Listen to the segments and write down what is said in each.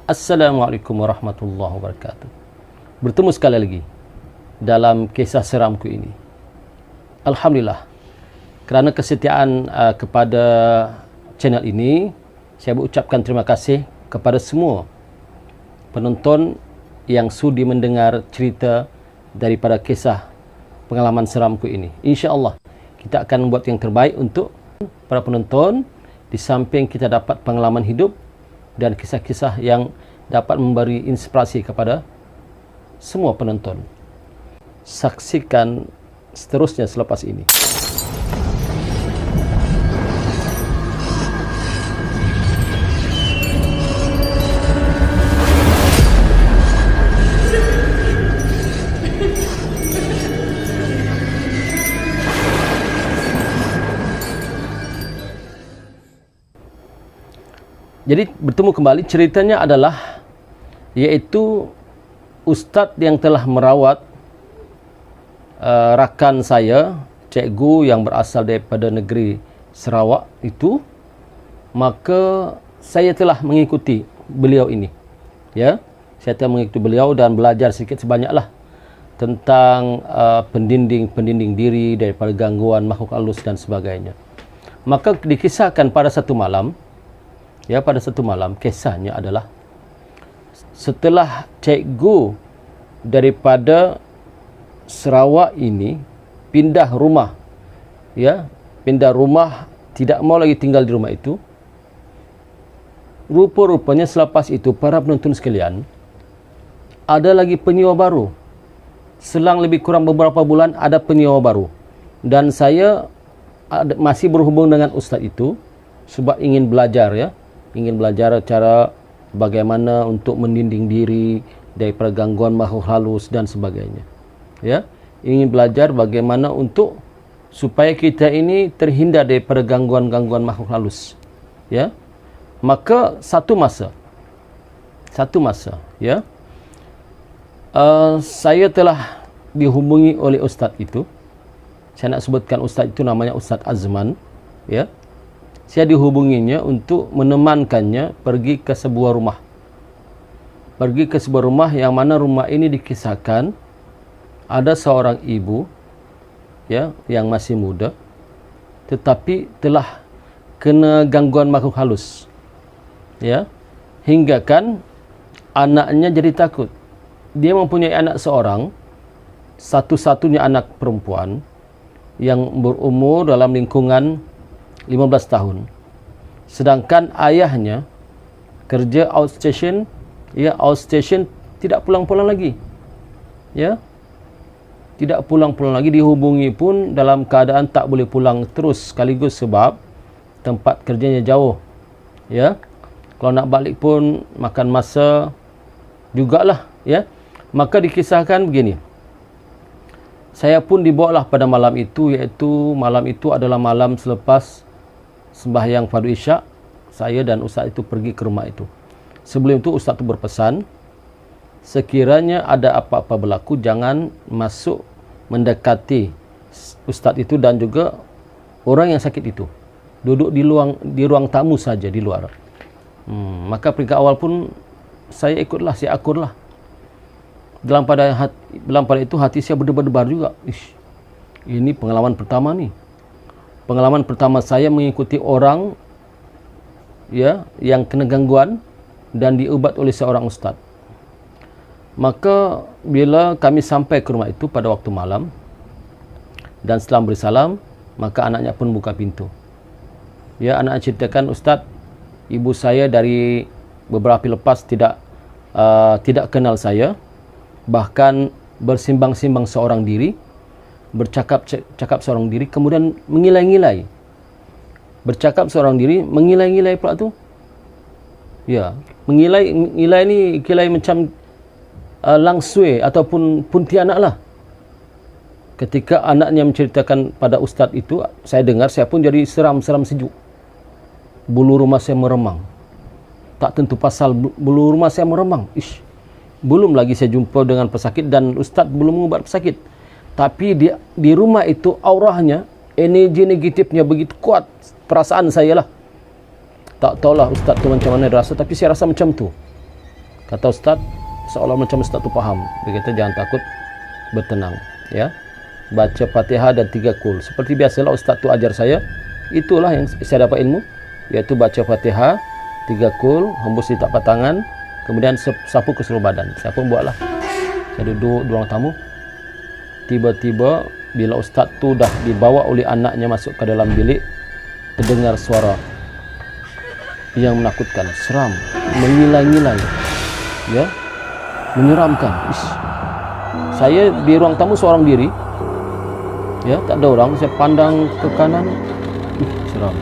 Assalamualaikum warahmatullahi wabarakatuh. Bertemu sekali lagi dalam kisah seramku ini. Alhamdulillah, kerana kesetiaan kepada channel ini, saya berucapkan terima kasih kepada semua penonton yang sudi mendengar cerita daripada kisah pengalaman seramku ini. InsyaAllah kita akan membuat yang terbaik untuk para penonton, di samping kita dapat pengalaman hidup dan kisah-kisah yang dapat memberi inspirasi kepada semua penonton. Saksikan seterusnya selepas ini. Jadi bertemu kembali, ceritanya adalah iaitu ustaz yang telah merawat rakan saya, cikgu yang berasal daripada negeri Sarawak itu. Maka saya telah mengikuti beliau ini, ya, saya telah mengikuti beliau dan belajar sedikit sebanyaklah tentang pendinding diri daripada gangguan makhluk halus dan sebagainya. Maka dikisahkan pada satu malam, ya, pada satu malam, kisahnya adalah setelah cikgu daripada Sarawak ini pindah rumah, ya, pindah rumah, tidak mau lagi tinggal di rumah itu. Rupa-rupanya selepas itu, para penonton sekalian, ada lagi penyewa baru. Selang lebih kurang beberapa bulan ada penyewa baru, dan saya masih berhubung dengan ustaz itu sebab ingin belajar, ya, ingin belajar cara bagaimana untuk mendinding diri daripada gangguan makhluk halus dan sebagainya, ya, ingin belajar bagaimana untuk supaya kita ini terhindar daripada gangguan-gangguan makhluk halus, ya. Maka satu masa, ya, saya telah dihubungi oleh ustaz itu. Saya nak sebutkan ustaz itu namanya Ustaz Azman, ya. Saya dihubunginya untuk menemankannya pergi ke sebuah rumah. Pergi ke sebuah rumah yang mana rumah ini dikisahkan ada seorang ibu, ya, yang masih muda tetapi telah kena gangguan makhluk halus, ya, hingga kan anaknya jadi takut. Dia mempunyai anak seorang, satu-satunya anak perempuan yang berumur dalam lingkungan 15 tahun. Sedangkan ayahnya kerja outstation, ya, outstation, tidak pulang-pulang lagi. Ya. Tidak pulang-pulang lagi, dihubungi pun dalam keadaan tak boleh pulang terus sekaligus sebab tempat kerjanya jauh. Ya. Kalau nak balik pun makan masa jugalah, ya. Maka dikisahkan begini. Saya pun dibawalah pada malam itu, iaitu malam itu adalah malam selepas sembahyang fardu isyak. Saya dan ustaz itu pergi ke rumah itu. Sebelum itu ustaz itu berpesan, sekiranya ada apa-apa berlaku, jangan masuk mendekati ustaz itu dan juga orang yang sakit itu. Duduk di ruang tamu saja di luar. Maka peringkat awal pun saya ikutlah, saya akurlah. Dalam pada itu hati saya berdebar-debar juga. Ini pengalaman pertama nih. Pengalaman pertama saya mengikuti orang, ya, yang kena gangguan dan diubat oleh seorang ustaz. Maka bila kami sampai ke rumah itu pada waktu malam dan setelah beri salam, maka anaknya pun buka pintu. Ya, anak ceritakan, "Ustaz, ibu saya dari beberapa lepas tidak kenal saya, bahkan bersimbang-simbang seorang diri, bercakap seorang diri, kemudian mengilai-ngilai. Bercakap seorang diri, mengilai-ngilai pula tu. Ya, mengilai ni kilai macam langsui ataupun puntianak lah." Ketika anaknya menceritakan pada ustaz itu, saya dengar, saya pun jadi seram sejuk. Bulu rumah saya meremang. Tak tentu pasal bulu rumah saya meremang. Belum lagi saya jumpa dengan pesakit dan ustaz belum mengubat pesakit. Tapi di rumah itu auranya, energi negatifnya begitu kuat. Perasaan saya lah. Tak tahulah ustaz tu macam mana rasa, tapi saya rasa macam tu. Kata Ustaz, seolah macam Ustaz tu faham. Dia kata jangan takut, bertenang, ya. Baca Fatihah dan 3 kul. Seperti biasalah Ustaz tu ajar saya. Itulah yang saya dapat ilmu, yaitu baca Fatihah 3 kul, hembus di tapak tangan, kemudian sapu ke seluruh badan. Saya pun buatlah. Saya duduk di ruang tamu. Tiba-tiba bila Ustaz tu dah dibawa oleh anaknya masuk ke dalam bilik, terdengar suara yang menakutkan, seram, mengilai-ngilai, ya, menyeramkan. Saya di ruang tamu seorang diri, ya, tak ada orang. Saya pandang ke kanan, seram.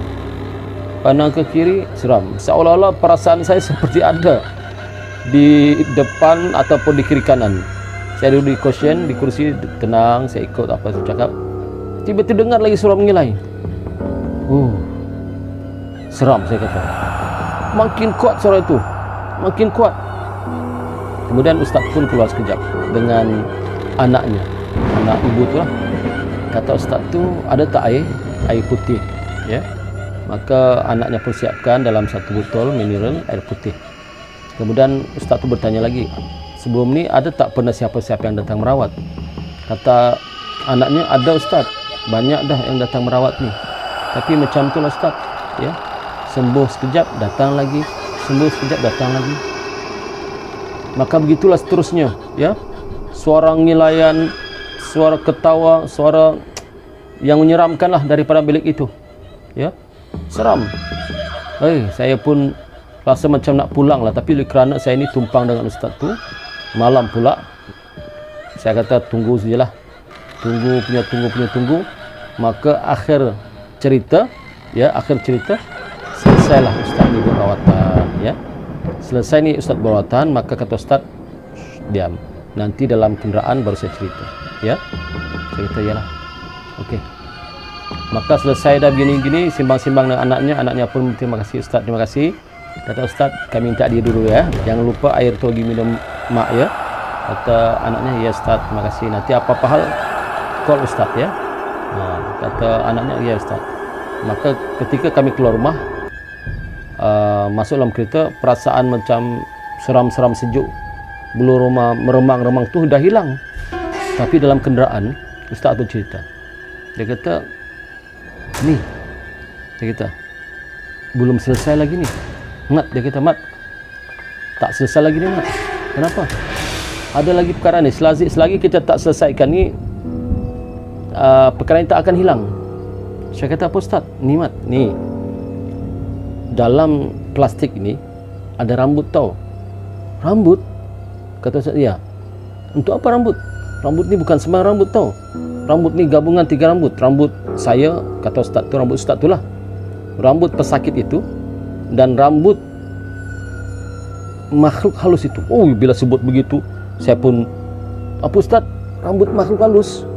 Pandang ke kiri, seram. Seolah-olah perasaan saya seperti ada di depan ataupun di kiri kanan. Saya duduk di cushion, di kursi, tenang, saya ikut apa yang cakap. Tiba-tiba dengar lagi suara mengilai. Seram, saya kata. Makin kuat suara itu, makin kuat. Kemudian Ustaz pun keluar sekejap dengan anaknya, anak ibu tu lah. Kata Ustaz tu, ada tak air putih, ya. Maka anaknya pun siapkan dalam 1 botol mineral air putih. Kemudian Ustaz tu bertanya lagi, sebelum ni ada tak pernah siapa-siapa yang datang merawat? Kata anaknya, ada Ustaz, banyak dah yang datang merawat ni. Tapi macam tu lah Ustaz, ya. Sembuh sekejap, datang lagi. Sembuh sekejap, datang lagi. Maka begitulah seterusnya, ya. Suara ngilaian, suara ketawa, suara yang menyeramkanlah daripada bilik itu, ya. Seram. Saya pun rasa macam nak pulang lah, tapi kerana saya ini tumpang dengan Ustaz tu, malam pula, saya kata tunggu sajalah. Tunggu. Maka akhir cerita, ya, selesailah Ustaz ni berawatan, ya. Selesai ni Ustaz berawatan, maka kata Ustaz, diam. Nanti dalam kenderaan baru saya cerita, ya. Saya kata, yalah. Okey. Maka selesai dah begini-gini, simbang-simbang dengan anaknya pun terima kasih Ustaz, terima kasih. Kata Ustaz, kami minta dia dulu, ya. Jangan lupa air tu pergi minum mak, ya. Kata anaknya, ya Ustaz, terima kasih. Nanti apa-apa hal, call Ustaz, ya. Kata anaknya, ya Ustaz. Maka ketika kami keluar rumah, masuk dalam kereta, perasaan macam seram-seram sejuk, bulu rumah meremang-remang tu dah hilang. Tapi dalam kenderaan, Ustaz tu cerita. Dia kata, ni, dia kata, belum selesai lagi ni. Mat, dia kata, Mat, tak selesai lagi ni, Mat. Kenapa? Ada lagi perkara ni. Selagi kita tak selesaikan ni, perkara ini tak akan hilang. Saya kata, apa Ustaz? Ni Mat, ni dalam plastik ini ada rambut tau. Rambut? Kata Ustaz, ya. Untuk apa rambut? Rambut ni bukan sembarang rambut tau. Rambut ni gabungan 3 rambut. Rambut saya, kata Ustaz tu, rambut Ustaz tu lah. Rambut pesakit itu dan rambut makhluk halus itu. Bila sebut begitu, saya pun, apa Ustaz? Rambut makhluk halus?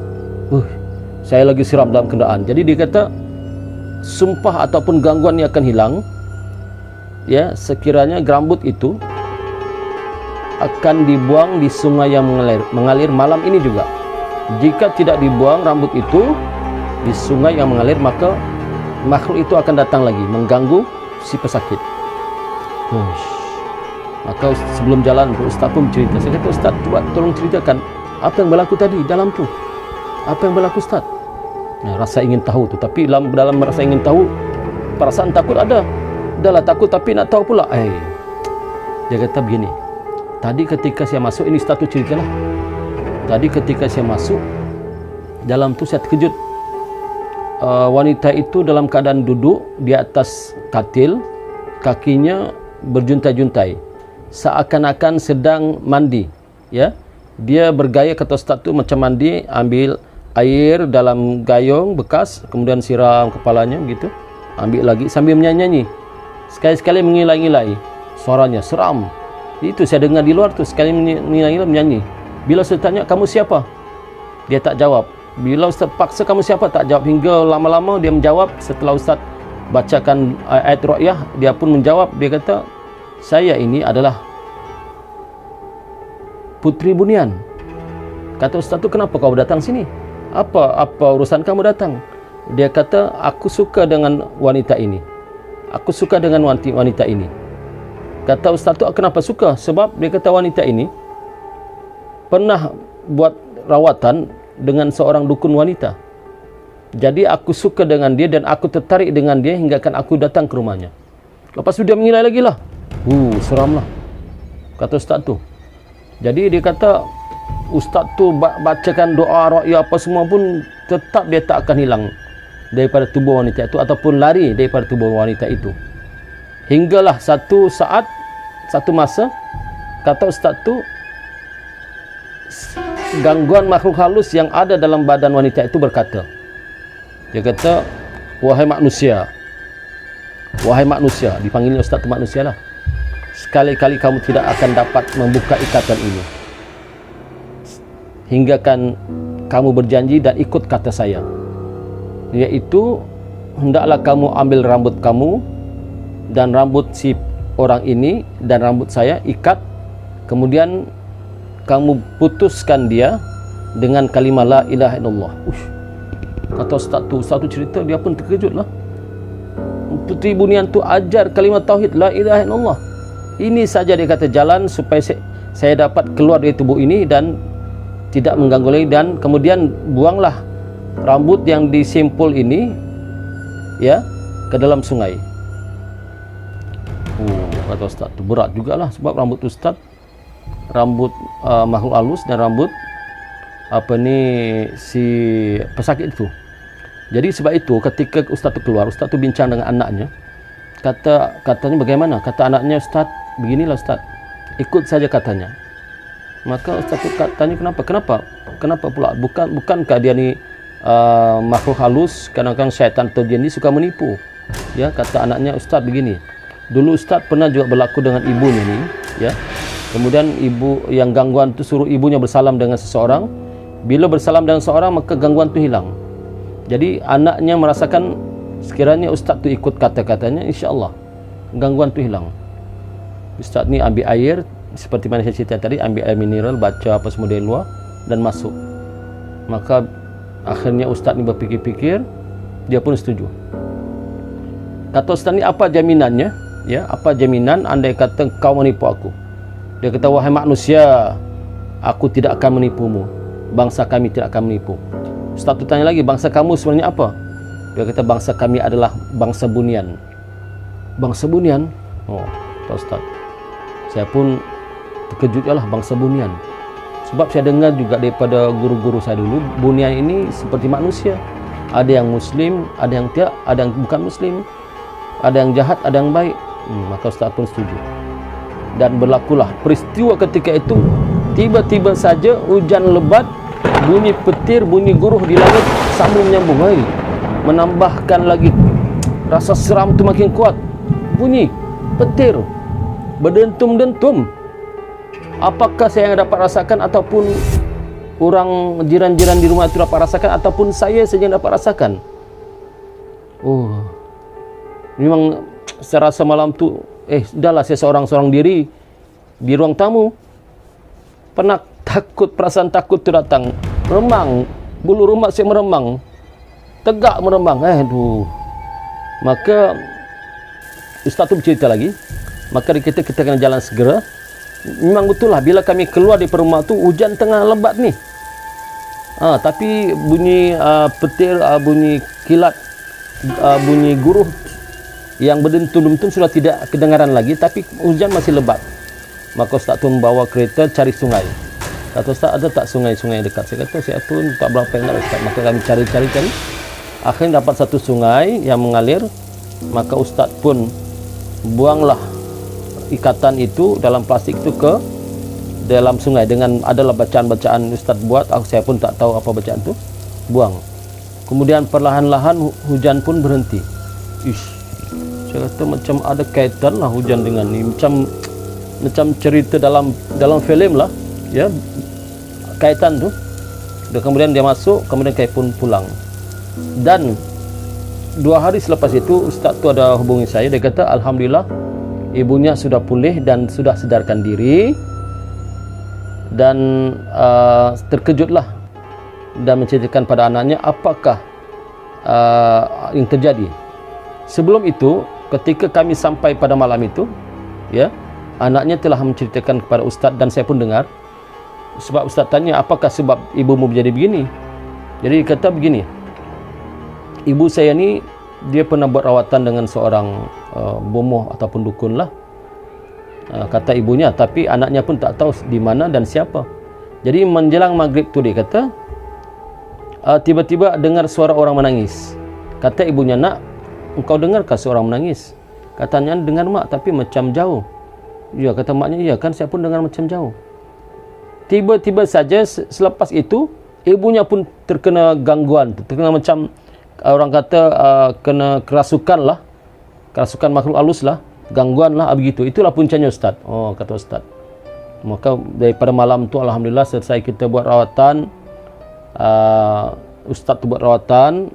Saya lagi seram dalam kenderaan. Jadi dia kata, sumpah ataupun gangguan ni akan hilang, ya, sekiranya rambut itu akan dibuang di sungai yang mengalir malam ini juga. Jika tidak dibuang rambut itu di sungai yang mengalir, maka makhluk itu akan datang lagi mengganggu si pesakit. Maka sebelum jalan Ustaz pun cerita. Saya kata, Ustaz, tolong ceritakan apa yang berlaku tadi dalam tu. Apa yang berlaku Ustaz? Rasa ingin tahu tu. Tapi dalam rasa ingin tahu, perasaan takut ada. Dahlah takut tapi nak tahu pula. Dia kata begini. Tadi ketika saya masuk, ini Ustaz tu ceritalah. Tadi ketika saya masuk, dalam tu saya terkejut. Wanita itu dalam keadaan duduk di atas katil, kakinya berjuntai-juntai, seakan-akan sedang mandi, ya. Dia bergaya, kata Ustaz tu, macam mandi, ambil air dalam gayung bekas, kemudian siram kepalanya begitu, ambil lagi sambil menyanyi. Sekali-sekali mengilai-ngilai, suaranya seram. Itu saya dengar di luar tu, sekali mengilai-ngilai menyanyi. Bila saya tanya, kamu siapa? Dia tak jawab. Bila Ustaz paksa, kamu siapa? Tak jawab. Hingga lama-lama dia menjawab. Setelah Ustaz bacakan ayat ruqyah, dia pun menjawab. Dia kata, saya ini adalah Putri Bunian. Kata Ustaz tu, kenapa kau datang sini? Apa urusan kamu datang? Dia kata, aku suka dengan wanita ini. Aku suka dengan wanita ini. Kata ustaz tu, kenapa suka? Sebab dia kata wanita ini pernah buat rawatan dengan seorang dukun wanita. Jadi aku suka dengan dia dan aku tertarik dengan dia hingga kan aku datang ke rumahnya. Lepas tu dia menilai lagi lah. Seram lah, kata ustaz tu. Jadi dia kata ustaz tu bacakan doa, raqyah apa semua pun tetap dia tak akan hilang daripada tubuh wanita itu ataupun lari daripada tubuh wanita itu. Hinggalah satu saat, satu masa, kata ustaz tu, gangguan makhluk halus yang ada dalam badan wanita itu berkata, dia kata, wahai manusia, dipanggilnya ustaz tu manusia lah, sekali-kali kamu tidak akan dapat membuka ikatan ini hingga kan kamu berjanji dan ikut kata saya, yaitu hendaklah kamu ambil rambut kamu dan rambut si orang ini dan rambut saya, ikat, kemudian kamu putuskan dia dengan kalimah la ilaha illallah. Kata ustaz tu cerita, dia pun terkejut lah. Puteri bunian tu ajar kalimah tauhid la ilaha illallah. Ini saja dia kata jalan supaya saya dapat keluar dari tubuh ini dan tidak mengganggu lagi, dan kemudian buanglah rambut yang disimpul ini ya ke dalam sungai. Kata ustaz tu berat jugalah, sebab rambut ustaz, rambut makhluk halus dan rambut si pesakit itu. Jadi sebab itu ketika ustaz tu keluar, ustaz tu bincang dengan anaknya. Katanya bagaimana? Kata anaknya, ustaz, beginilah ustaz, ikut saja katanya. Maka ustaz tu tanya, kenapa pula? Bukankah dia ni makhluk halus, kadang-kadang syaitan atau jin ni suka menipu? Ya, kata anaknya, ustaz begini, dulu ustaz pernah juga berlaku dengan ibunya ni, ya. Kemudian ibu yang gangguan tu suruh ibunya bersalam dengan seseorang. Bila bersalam dengan seseorang, maka gangguan tu hilang. Jadi anaknya merasakan sekiranya ustaz tu ikut kata-katanya, insya-Allah gangguan tu hilang. Ustaz ni ambil air, seperti mana saya cerita tadi, ambil air mineral, baca apa semua dari luar dan masuk. Maka akhirnya ustaz ni berfikir-fikir, dia pun setuju. Kata ustaz ni, apa jaminannya? Ya, apa jaminan andai kata kau menipu aku? Dia kata, wahai manusia, aku tidak akan menipumu. Bangsa kami tidak akan menipu. Ustaz tu tanya lagi, bangsa kamu sebenarnya apa? Dia kata, bangsa kami adalah bangsa bunian. Bangsa bunian? Kata ustaz, saya pun terkejut lah, bangsa bunian. Sebab saya dengar juga daripada guru-guru saya dulu, bunian ini seperti manusia. Ada yang muslim, ada yang tidak, ada yang bukan muslim, ada yang jahat, ada yang baik. Maka ustaz pun setuju. Dan berlakulah peristiwa ketika itu. Tiba-tiba saja hujan lebat, bunyi petir, bunyi guruh di langit sambung menyambung, menambahkan lagi rasa seram tu makin kuat. Bunyi petir berdentum-dentum. Apakah saya yang dapat rasakan, ataupun orang jiran-jiran di rumah itu dapat rasakan, ataupun saya saja yang dapat rasakan? Memang saya rasa malam tu, sudahlah, saya seorang-seorang diri di ruang tamu. Pernah takut, perasaan takut tu datang, meremang, bulu roma saya meremang, tegak meremang. Maka ustaz tu bercerita lagi, maka kita kena jalan segera. Memang betul lah, bila kami keluar di rumah tu, hujan tengah lebat ni. Tapi bunyi petir, bunyi kilat, bunyi guruh yang berdentum-dentum sudah tidak kedengaran lagi, tapi hujan masih lebat. Maka ustaz tu membawa kereta cari sungai. Kata ustaz, ada tak sungai-sungai dekat? Saya kata, saya pun tak berapa ingat ustaz. Maka kami cari. Akhirnya dapat satu sungai yang mengalir. Maka ustaz pun buanglah ikatan itu dalam plastik itu ke dalam sungai dengan adalah bacaan-bacaan ustaz buat. Saya pun tak tahu apa bacaan itu. Buang. Kemudian perlahan-lahan hujan pun berhenti. Saya kata macam ada kaitan lah hujan dengan ni, macam cerita dalam filem lah, ya, kaitan tu. Dan kemudian dia masuk, kemudian kami pun pulang. Dan 2 hari selepas itu ustaz tu ada hubungi saya. Dia kata, alhamdulillah ibunya sudah pulih dan sudah sedarkan diri. Dan terkejutlah dan menceritakan pada anaknya apakah yang terjadi. Sebelum itu, ketika kami sampai pada malam itu, ya, anaknya telah menceritakan kepada ustaz dan saya pun dengar. Sebab ustaz tanya, apakah sebab ibumu menjadi begini? Jadi dia kata begini, ibu saya ni dia pernah buat rawatan dengan seorang bomoh ataupun dukun lah, kata ibunya, tapi anaknya pun tak tahu di mana dan siapa. Jadi menjelang maghrib tu dia kata, tiba-tiba dengar suara orang menangis. Kata ibunya, nak, engkau dengarkah seorang menangis? Katanya, dengar mak, tapi macam jauh. Ya, kata maknya, iya kan saya pun dengar macam jauh. Tiba-tiba saja selepas itu ibunya pun terkena gangguan, terkena macam orang kata kena kerasukan lah, kerasukan makhluk halus lah, gangguan lah begitu. Itulah puncanya ustaz. Oh, kata ustaz. Maka daripada malam tu alhamdulillah selesai kita buat rawatan, ustaz tu buat rawatan,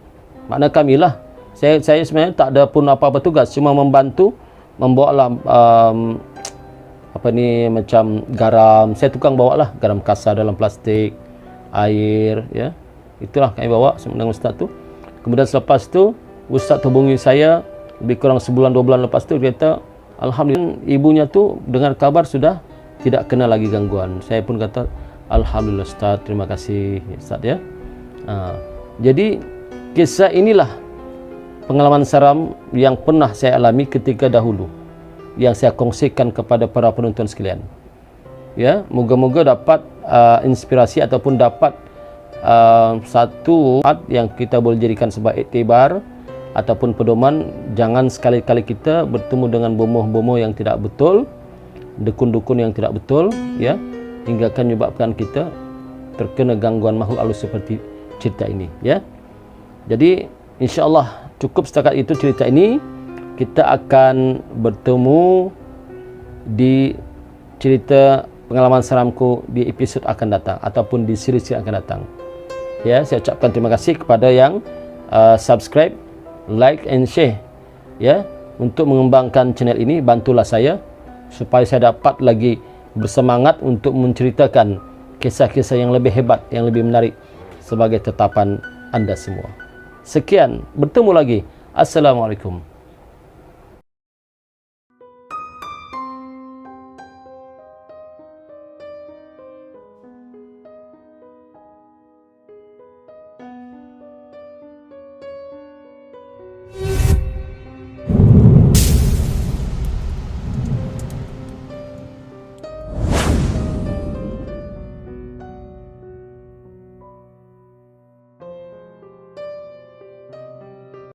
makna kami lah. Saya sebenarnya tak ada pun apa-apa tugas, cuma membantu membawa lah apa ni macam garam. Saya tukang bawa lah garam kasar dalam plastik, air, ya. Itulah kami bawa dengan ustaz tu. Kemudian selepas tu ustaz hubungi saya lebih kurang sebulan 2 bulan lepas tu, dia kata alhamdulillah ibunya tu dengar kabar sudah tidak kena lagi gangguan. Saya pun kata alhamdulillah ustaz, terima kasih ustaz ya. Jadi kisah inilah pengalaman seram yang pernah saya alami ketika dahulu, yang saya kongsikan kepada para penonton sekalian. Ya, moga-moga dapat inspirasi ataupun dapat satu yang kita boleh jadikan sebagai iktibar ataupun pedoman. Jangan sekali-kali kita bertemu dengan bomoh-bomoh yang tidak betul, dukun-dukun yang tidak betul, ya, hingga akan menyebabkan kita terkena gangguan makhluk halus seperti cerita ini, ya. Jadi insya-Allah cukup setakat itu cerita ini. Kita akan bertemu di cerita pengalaman seramku di episod akan datang ataupun di series yang akan datang. Ya, saya ucapkan terima kasih kepada yang subscribe, like and share. Ya, untuk mengembangkan channel ini, bantulah saya supaya saya dapat lagi bersemangat untuk menceritakan kisah-kisah yang lebih hebat, yang lebih menarik sebagai tetapan anda semua. Sekian, bertemu lagi. Assalamualaikum.